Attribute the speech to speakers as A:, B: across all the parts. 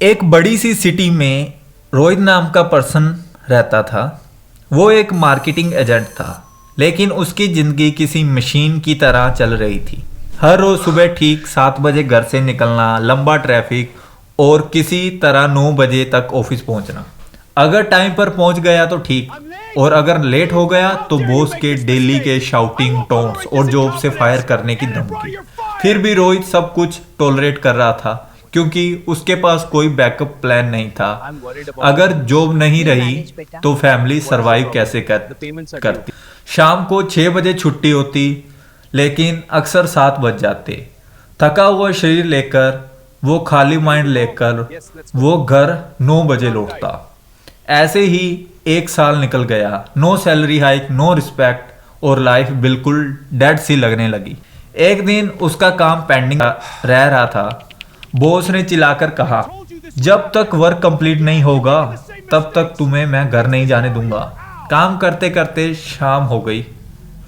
A: एक बड़ी सी सिटी में रोहित नाम का पर्सन रहता था। वो एक मार्केटिंग एजेंट था, लेकिन उसकी ज़िंदगी किसी मशीन की तरह चल रही थी। हर रोज़ सुबह ठीक 7 बजे घर से निकलना, लंबा ट्रैफिक और किसी तरह 9 बजे तक ऑफिस पहुंचना। अगर टाइम पर पहुंच गया तो ठीक, और अगर लेट हो गया तो बॉस के डेली के शाउटिंग टोन्स और जॉब से फायर करने की धमकी। फिर भी रोहित सब कुछ टॉलरेट कर रहा था, क्योंकि उसके पास कोई बैकअप प्लान नहीं था। अगर जॉब नहीं रही तो फैमिली सरवाइव कैसे करती। शाम को 6 बजे छुट्टी होती, लेकिन अक्सर 7 बज जाते। थका हुआ शरीर लेकर, वो खाली माइंड लेकर वो घर 9 बजे लौटता। ऐसे ही 1 साल निकल गया। No salary hike, no respect, और लाइफ बिल्कुल डेड सी लगने लगी। एक दिन उसका काम पेंडिंग रह रहा था। बॉस ने चिल्लाकर कहा, जब तक वर्क कंप्लीट नहीं होगा तब तक तुम्हें मैं घर नहीं जाने दूंगा। काम करते करते शाम हो गई।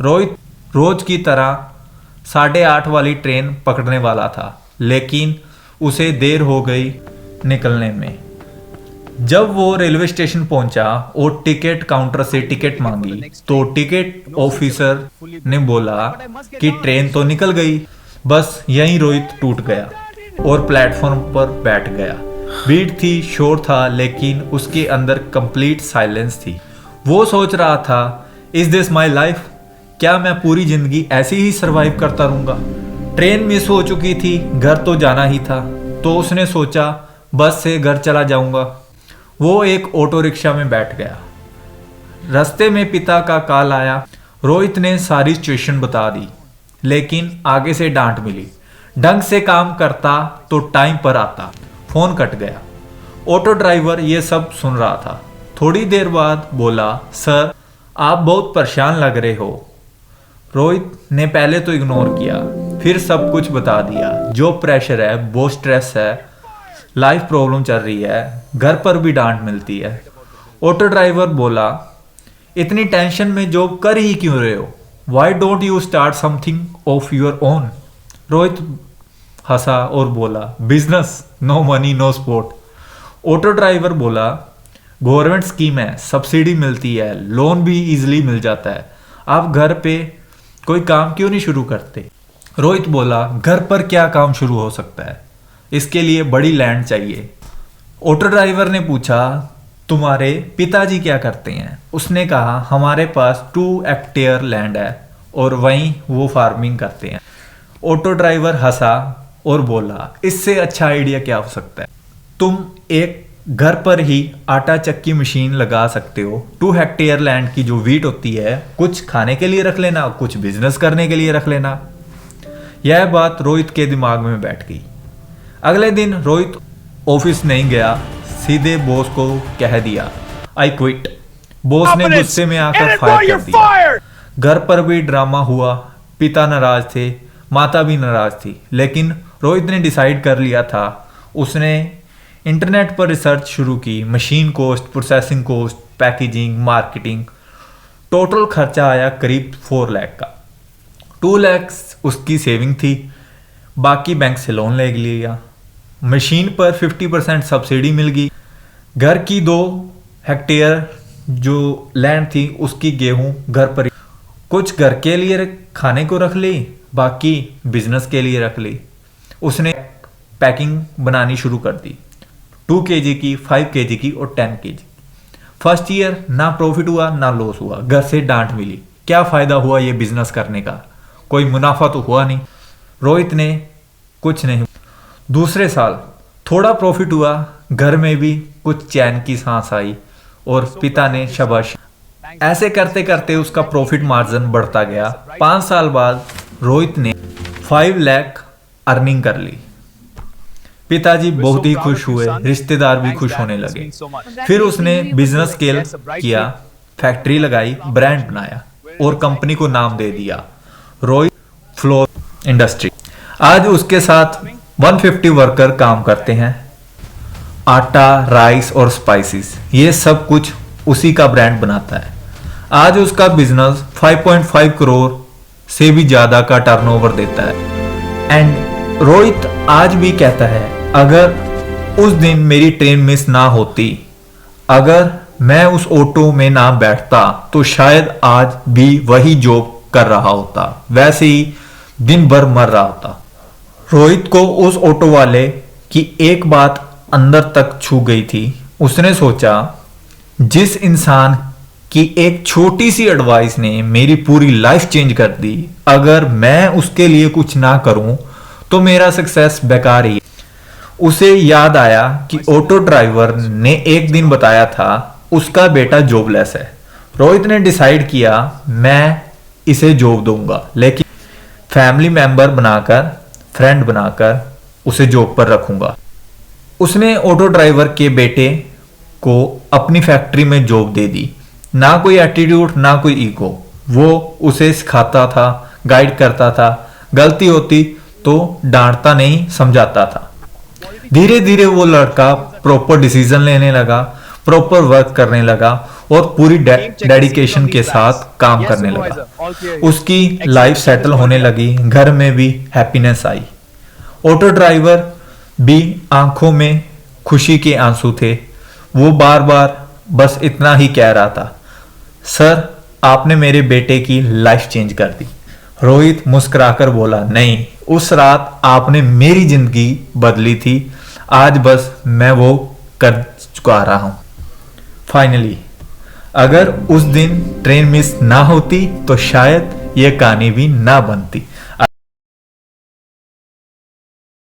A: रोहित रोज की तरह 8:30 वाली ट्रेन पकड़ने वाला था, लेकिन उसे देर हो गई निकलने में। जब वो रेलवे स्टेशन पहुंचा और टिकट काउंटर से टिकट मांगी तो टिकट ऑफिसर ने बोला कि ट्रेन तो निकल गई। बस यहीं रोहित टूट गया और प्लेटफॉर्म पर बैठ गया। भीड़ थी, शोर था, लेकिन उसके अंदर कंप्लीट साइलेंस थी। वो सोच रहा था, इज दिस माई लाइफ? क्या मैं पूरी जिंदगी ऐसे ही सरवाइव करता रहूंगा? ट्रेन मिस हो चुकी थी, घर तो जाना ही था, तो उसने सोचा बस से घर चला जाऊंगा। वो एक ऑटो रिक्शा में बैठ गया। रास्ते में पिता का कॉल आया। रोहित ने सारी सिचुएशन बता दी, लेकिन आगे से डांट मिली। ढंग से काम करता तो टाइम पर आता। फोन कट गया। ऑटो ड्राइवर ये सब सुन रहा था। थोड़ी देर बाद बोला, सर आप बहुत परेशान लग रहे हो। रोहित ने पहले तो इग्नोर किया, फिर सब कुछ बता दिया। जॉब प्रेशर है, बहुत स्ट्रेस है, लाइफ प्रॉब्लम चल रही है, घर पर भी डांट मिलती है। ऑटो ड्राइवर बोला, इतनी टेंशन में जॉब कर ही क्यों रहे हो? Why don't you start something of your own? Rohit हंसा और बोला, business, no money no sport. Auto driver बोला, गवर्नमेंट स्कीम है, सब्सिडी मिलती है, लोन भी इजीली मिल जाता है, आप घर पे कोई काम क्यों नहीं शुरू करते? रोहित बोला, घर पर क्या काम शुरू हो सकता है? इसके लिए बड़ी लैंड चाहिए। ऑटो ड्राइवर ने पूछा, तुम्हारे पिताजी क्या करते हैं? उसने कहा, हमारे पास 2 हेक्टेयर लैंड है और वहीं वो फार्मिंग करते हैं। ऑटो ड्राइवर हंसा और बोला, इससे अच्छा आइडिया क्या हो सकता है? तुम एक घर पर ही आटा चक्की मशीन लगा सकते हो। 2 हेक्टेयर लैंड की जो वीट होती है, कुछ खाने के लिए रख लेना, कुछ बिजनेस करने के लिए रख लेना। यह बात रोहित के दिमाग में बैठ गई। अगले दिन रोहित ऑफिस नहीं गया, सीधे बॉस को कह दिया, आई क्विट। बॉस ने गुस्से में आकर फायर कर दिया। घर पर भी ड्रामा हुआ। पिता नाराज थे, माता भी नाराज थी, लेकिन रोहित ने डिसाइड कर लिया था। उसने इंटरनेट पर रिसर्च शुरू की। Machine cost, processing cost, packaging, marketing. Total खर्चा आया करीब 4 लाख का। 2 लाख उसकी सेविंग थी, बाकी बैंक से लोन ले लिया। मशीन पर 50% सब्सिडी मिल गई। घर की 2 हेक्टेयर जो लैंड थी, उसकी गेहूं घर पर, कुछ घर के लिए खाने को रख ली, बाकी बिजनेस के लिए रख ली। उसने पैकिंग बनानी शुरू कर दी, 2 kg की, 5 kg की और 10 kg। फर्स्ट ईयर ना प्रॉफिट हुआ ना लॉस हुआ। घर से डांट मिली। क्या फायदा हुआ ये बिजनेस करने का? कोई मुनाफा तो हुआ नहीं। रोहित ने कुछ नहीं। दूसरे साल थोड़ा प्रॉफिट हुआ, घर में भी कुछ चैन की सांस आई और पिता ने शाबाश। ऐसे करते करते उसका प्रॉफिट मार्जिन बढ़ता गया। 5 साल बाद रोहित ने 5 लाख अर्निंग कर ली। पिताजी बहुत ही खुश हुए, रिश्तेदार भी खुश होने लगे। फिर उसने बिजनेस स्केल किया, फैक्ट्री लगाई, ब्रांड बनाया और कंपनी को नाम दे दिया, रोहित फ्लोर इंडस्ट्री। आज उसके साथ 150 वर्कर काम करते हैं। आटा, राइस और स्पाइसेस, ये सब कुछ उसी का ब्रांड बनाता है। आज उसका बिजनेस 5.5 करोड़ से भी ज्यादा का टर्नओवर देता है। एंड रोहित आज भी कहता है, अगर उस दिन मेरी ट्रेन मिस ना होती, अगर मैं उस ऑटो में ना बैठता तो शायद आज भी वही जॉब कर रहा होता, वैसे ही दिन भर मर रहा होता। रोहित को उस ऑटो वाले की एक बात अंदर तक छू गई थी। उसने सोचा, जिस इंसान की एक छोटी सी एडवाइस ने मेरी पूरी लाइफ चेंज कर दी, अगर मैं उसके लिए कुछ ना करूं तो मेरा सक्सेस बेकार ही है। उसे याद आया कि ऑटो ड्राइवर ने एक दिन बताया था उसका बेटा जॉबलेस है। रोहित ने डिसाइड किया, मैं इसे जॉब दूंगा, लेकिन फैमिली मेंबर बनाकर, फ्रेंड बनाकर उसे जॉब पर रखूंगा। उसने ऑटो ड्राइवर के बेटे को अपनी फैक्ट्री में जॉब दे दी। ना कोई एटीट्यूड, ना कोई ईगो। वो उसे सिखाता था, गाइड करता था, गलती होती तो डांटता नहीं, समझाता था। धीरे धीरे वो लड़का प्रॉपर डिसीजन लेने लगा, प्रॉपर वर्क करने लगा और पूरी डेडिकेशन के साथ काम करने लगा। उसकी लाइफ सेटल होने लगी, घर में भी हैप्पीनेस आई। ऑटो ड्राइवर भी आंखों में खुशी के आंसू थे। वो बार बार बस इतना ही कह रहा था, सर आपने मेरे बेटे की लाइफ चेंज कर दी। रोहित मुस्कुराकर बोला, नहीं, उस रात आपने मेरी जिंदगी बदली थी, आज बस मैं वो कर चुका रहा हूं। फाइनली, अगर उस दिन ट्रेन मिस ना होती तो शायद ये कहानी भी ना बनती।